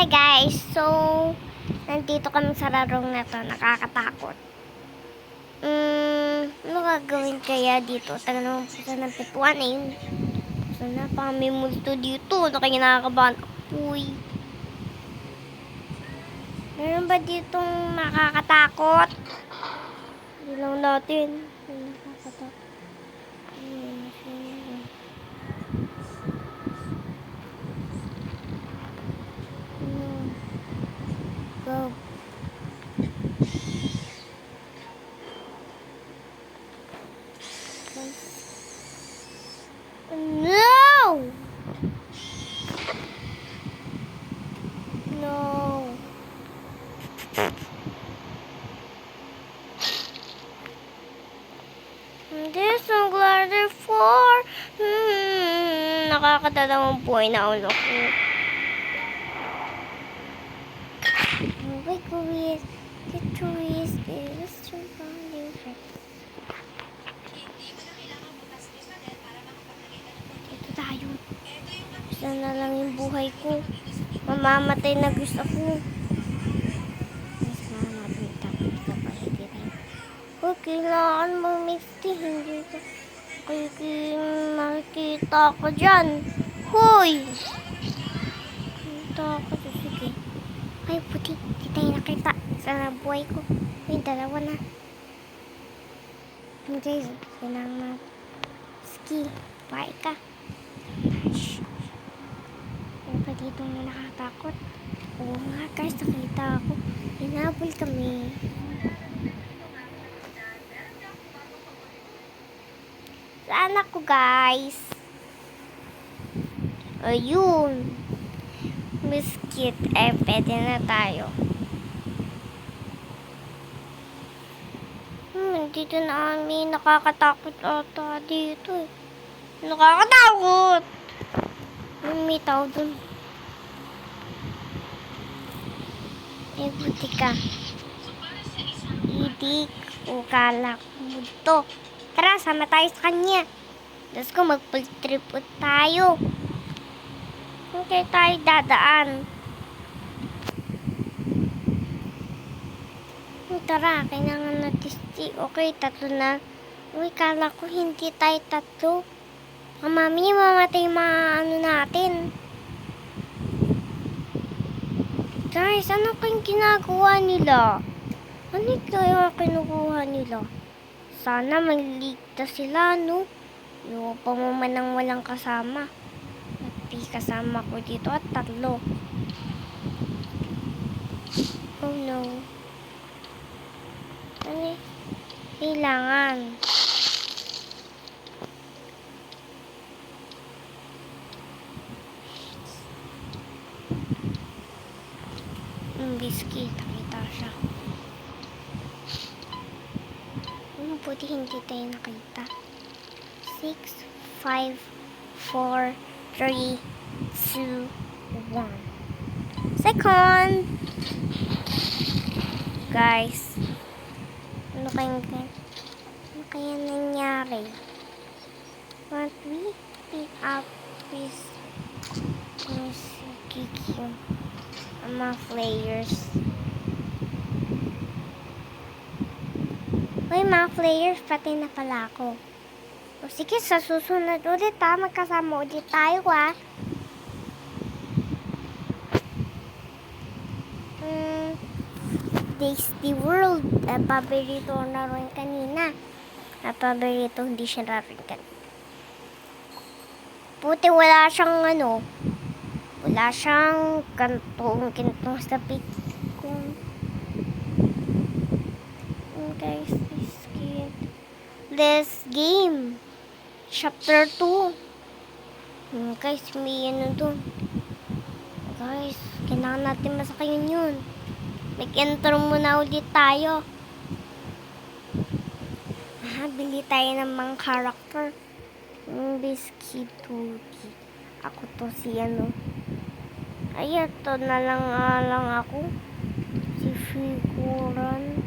Hi guys! So, nandito kami sa larong na to. Nakakatakot. Ano gagawin kaya dito? Taga naman po sa ng pituan eh. Sana pa may multo dito. Ano kaya nakakabahan? Uy. Meron ba ditong makakatakot? Hindi lang natin. Nakakatakot. Go. No! No. This is glider 4. Nakakadalawang buhay na ulo ko. Wait, Louis. The tourist is surviving. Ito tayo. Isa na lang yung buhay ko. Mamamatay na gusto ako. Mas mamamatay tapos kapag hindi tayo. Huwag kailangan mag-mixty. Hindi ka. Kaya makikita ko dyan. Hoy! Kita ko. Sige. Ay, puti. Di tayo nakita. Sana buhay ko. Ay, dalawa na. Guys, kailangan ski. Bye ka. Shhh. Ano pa dito na nakatakot? Oo nga guys, nakita ako. Hinabol kami. Saan ako guys? Ayun. Miskit. Eh, pwede na tayo. Dito na kami. Nakakatakot ata dito eh. Nakakatakot! May tao dun. Eh, buti ka. Idik. Ukala mo to. Tara, sama tayo sa kanya. Let's go, mag-full trip tayo. Okay, tayo dadaan. Tara, kailangan natin okay, tatlo na. Uy, kala ko hindi tayo tatlo. Mami, mamatay ano natin. Guys, ano kayong ginagawa nila? Ano kaya kinukuha nila? Sana magligtas sila, no? Yung pa mo man ang walang kasama. At kasama ko dito at tatlo. Oh no. Ano? Kailangan. Biscuit. Nakita siya. Buti hindi tayo nakita. 6, 5, 4, 3, 2, 1. Second! Guys. Ano kaya nangyari? What we pick up is Kiki. Mga flayers. Uy, mga flayers, pati na pala ako. O sige, sa susunod ulit ha. Magkasama ulit tayo ha. Tasty World. Paborito na rin kanina. Paborito, hindi siya narin kanina. Puti wala siyang wala siyang kantong sa pit ko. Guys, this game. Chapter 2. Guys, may dun. Guys, kailangan natin masakayin yun. Mag-enter muna ulit tayo. Bili tayo ng mga character. Biscuit Tuki. Ako to si Ay, ito na lang ako. Si Figuran.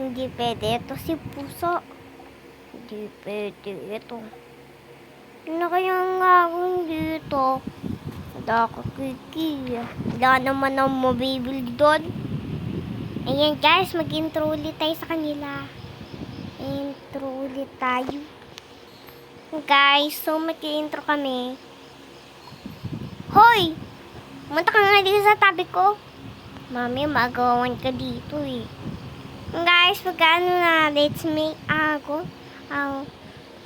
Hindi pwede. Ito si Puso. Hindi pwede. Ito. Ano kaya nga akong dito? Dako Kiki. Wala naman ang mabibili doon. Ayan guys, mag-intro ulit tayo sa kanila. Intro ulit tayo. Guys, so mag-intro kami. Hoy! Munta ka nga dito sa tabi ko. Mami, magawan ka dito eh. Guys, magkano na? Let's make ako.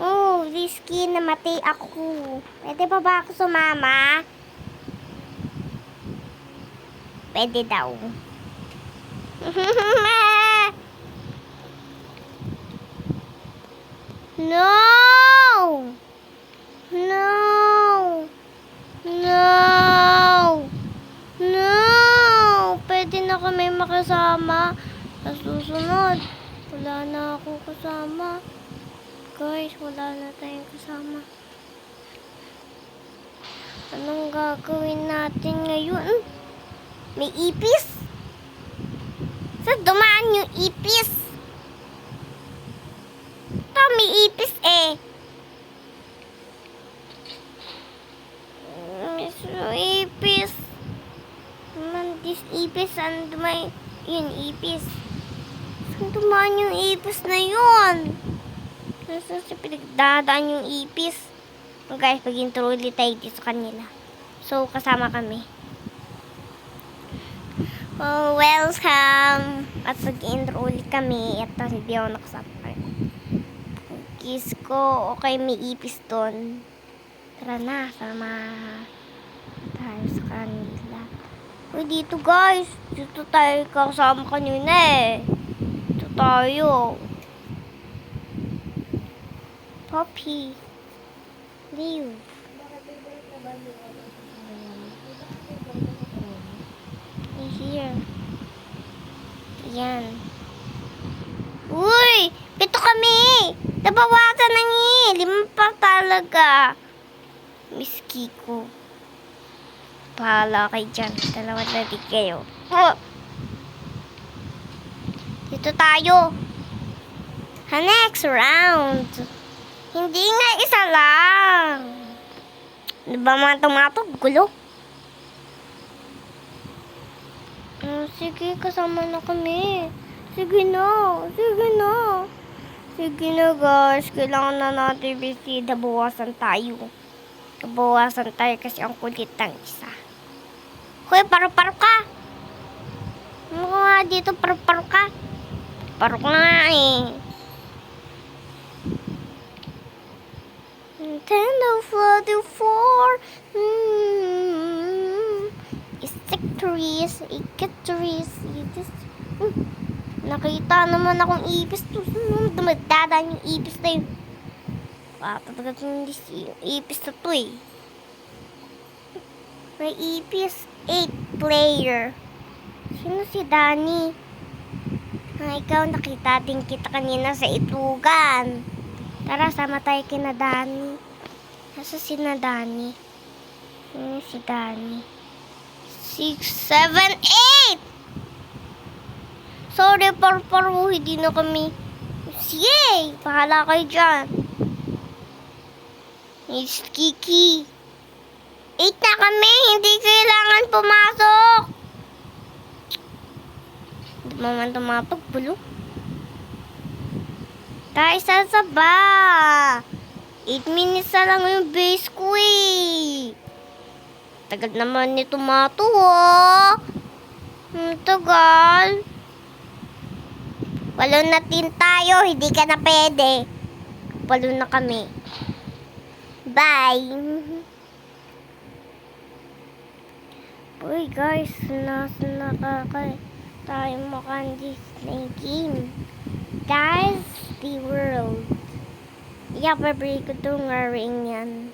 Oh, risky, namatay ako. Pwede pa ba ako sumama? Pwede daw. No! No! No! No! Pwede na kami makasama. Sa susunod, wala na akong kasama. Guys, wala na tayong kasama. Anong gagawin natin ngayon? May ipis? Saan dumaan yung ipis? Ito, may ipis eh. May ipis. Mandis ipis. Saan dumaan yung ipis? Saan dumaan yung ipis na yun? Saan siya pinagdadaan yung ipis? Guys, pag-intro ulit tayo dito sa kanila. So, kasama kami. Oh, welcome! At pag-intro ulit kami. At hindi ako nakasama. Kiss ko. Okay, may ipis doon. Tara na, sama tayo sa kanila. Uy, dito guys. Dito tayo kasama kanina eh. Dito tayo. Poppy. Leave. Here. Ayan. Uy! Pito kami! Nabawasan na niya. 5 pa talaga. Miss Kiko. Bahala kayo dyan. 2 na di kayo. Oh! Dito tayo. Next round. Hindi nga isa lang. Ano ba mga tumatog? Gulo. Sige, kasama na kami. Sige na. Sige na. Sige na guys. Kailangan na natin bisita. Bawasan tayo. Bawasan tayo kasi ang kulit ng isa. Hoy, paro-paro ka. Ano nga dito? Paro-paro ka. Paro ka nga eh. Nintendo 44. Victories. Nakita naman akong ipis. Dumadadaan yung ipis na yun. Talaga yung ipis na to eh. May ipis. 8 player. Sino si Danny? Ikaw, nakita din kita kanina sa itugan. Tara, sama tayo kina Danny. Nasa si na Danny? Sino si Danny? 6, 7, 8! Sorry, parparo, hindi na kami. Sige, pahala kayo dyan. It's Kiki. 8 na kami, hindi kailangan pumasok. Hindi naman tumapag, bulo. Tayo sasaba. 8 minutes na lang yung base ko eh. Tagal naman ni Tomato, oh. Tagal. 8 na team tayo. Hindi ka na pwede. 8 na kami. Bye. Uy, guys. Nasa tayo mukhang Disney game. Guys, the world. Yeah, paborito ko itong ring yan.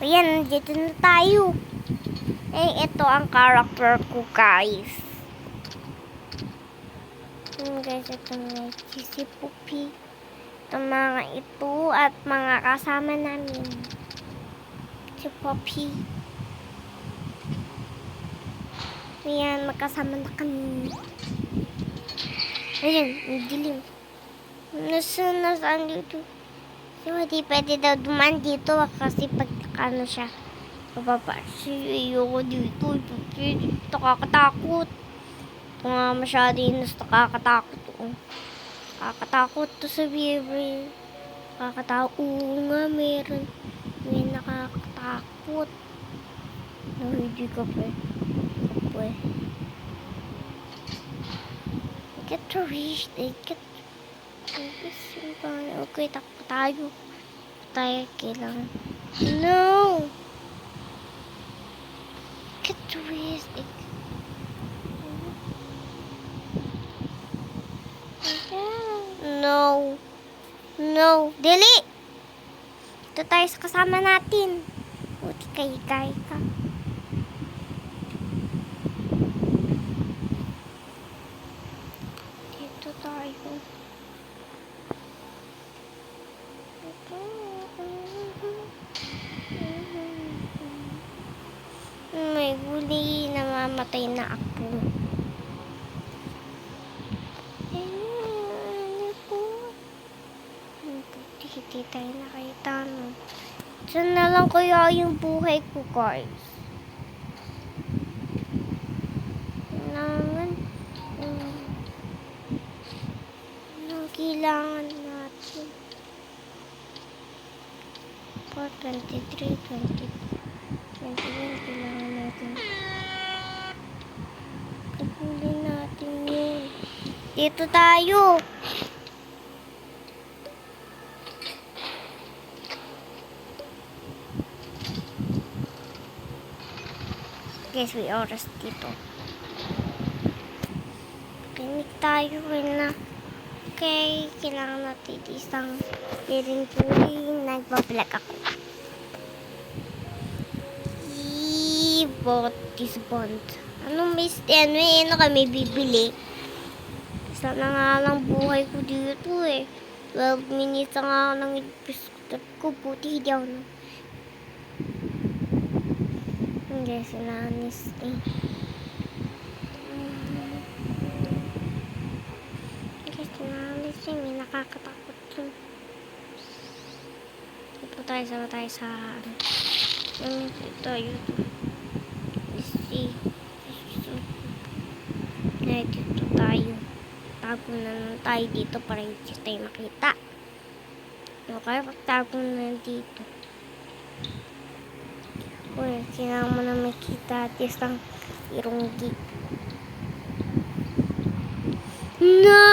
Ayan, dito na tayo. Ito ang character ko, guys. Guys, ito na si Poppy. Ito mga ito at mga kasama namin. Si Poppy. Ayan, magkasama na kami. Ayun, ang dilim. Nasaan dito? So, hindi pwede daw duman dito kasi pag ano siya, pababa siya. Ayoko dito. Nakakatakot. Ito nga masyado yung nakakatakot. Oh. Nakakatakot to sa Bieber. Nakakatakot. Oo nga, meron. May nakakatakot. No, hindi ka pa. Get to reach. Get okay, takbo tayo. Tayo kailangan. No! Get to reach. No. No. Dili! Ito tayo sa kasama natin. Buti kay ka. Dito tayo. May huli. Namamatay na ako. Hindi tayo nakita, no? Saan na lang kaya yung buhay ko, guys? Kailangan natin. 4, 23, 20, 21, kailangan natin. Pagpuli natin yun. Dito tayo. Guys, may oras dito. Pinik tayo na. Okay, kailangan natin isang piling puli. Nagbablog ako. Bought this bond. Ano kami bibili? Sana nga lang buhay ko dito eh. 12 minutes nga lang episode ko. Buti hindi ako hindi sinanis eh. May nakakatakot yun. Dito tayo sa tayo. Let's see. Dito tayo. Tago na lang tayo dito para hindi tayo makita. Okay, pagtago na dito. Uy, kailangan mo na makita at isang irunggi. No!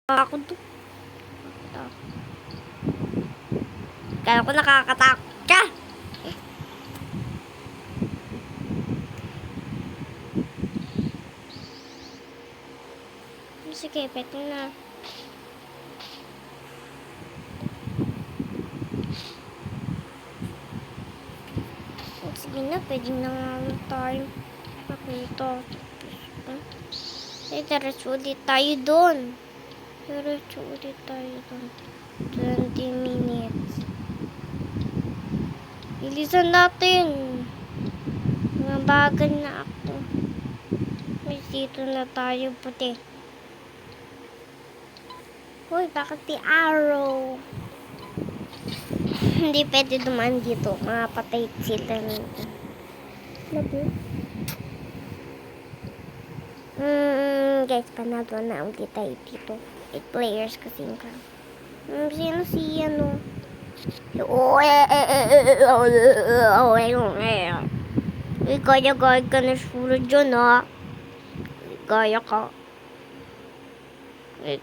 Nakakatakot to. Kala ko nakakatakot ka. Sige, pwede na. Sige na, pwede na nga tayo. Pakita. Diretso ulit tayo doon. 20 minutes. Bilisan natin. Mga bagal na ako. May dito na tayo puti. Uy, bakit the arrow? Hindi pwede dumaan dito. Mga patay sila nito. Guys, panalo na ulit tayo dito. 8 players kasi ka. Sino si ano? Kaya ka na sura dyan, ha? Kaya ka.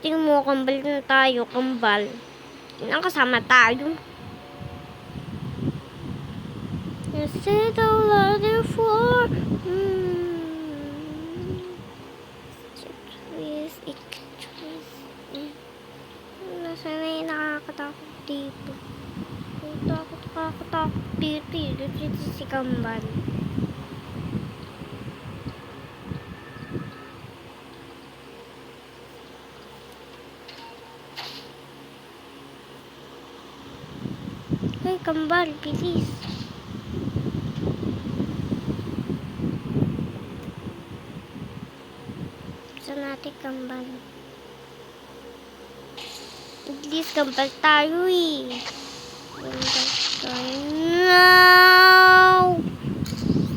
Tingnan mo, kambal na tayo, kambal. Ang kasama tayo. You said I love you for Nasaan na yung nakakatakot dito? Nakakatakot dito. Dito si kambal. Ay, kambal, bilis. patay kambal. At least kambal tayo eh. Kambal tayo. No!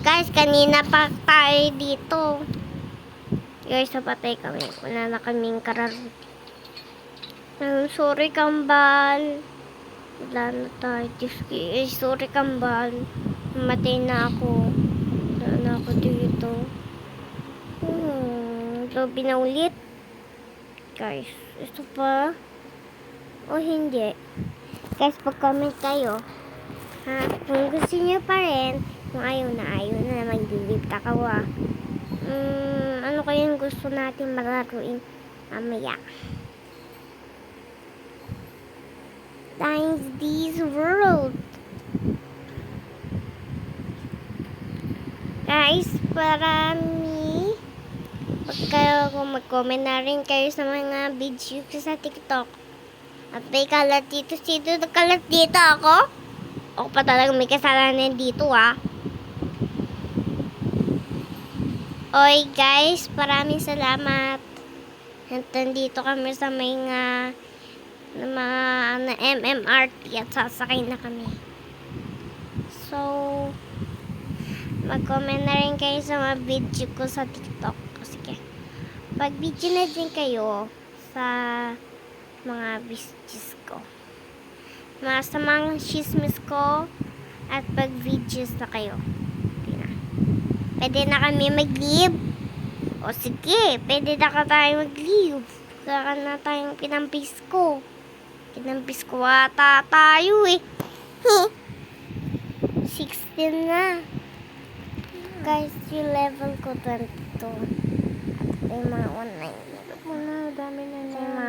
Guys, kanina pa tayo dito. Guys, napatay kami. Wala na kaming kararo. Sorry, kambal. Wala na tayo. Sorry, kambal. Mamatay na ako. Wala na ako dito. Lobby na ulit. Guys, ito pa. O hindi. Guys, pag-comment kayo. Ha? Kung gusto niyo pa rin, kung ayaw na mag-delete ako ah. Ano kayang gusto natin malaruin mamaya? Times this world. Guys, marami. Kung mag-comment na rin kayo sa mga videos ko sa TikTok. At may kalat dito. Sino nagkalat dito ako? Ako pa talaga may kasalanan dito ah. Oy guys, maraming salamat. Nandito kami sa mga MMRT at sasakay na kami. So, mag-comment na rin kayo sa mga video ko sa TikTok. Sige. Pag-video na din kayo sa mga videos ko. Sa mga chismis ko at pag-videos na kayo. Pwede na kami mag-leave. O sige, pwede na tayo mag-leave. Saka na tayong pinampis ko. Pinampis ko ata tayo eh. 16 na. Guys, yung level ko 22. At may mga online. Dami na na.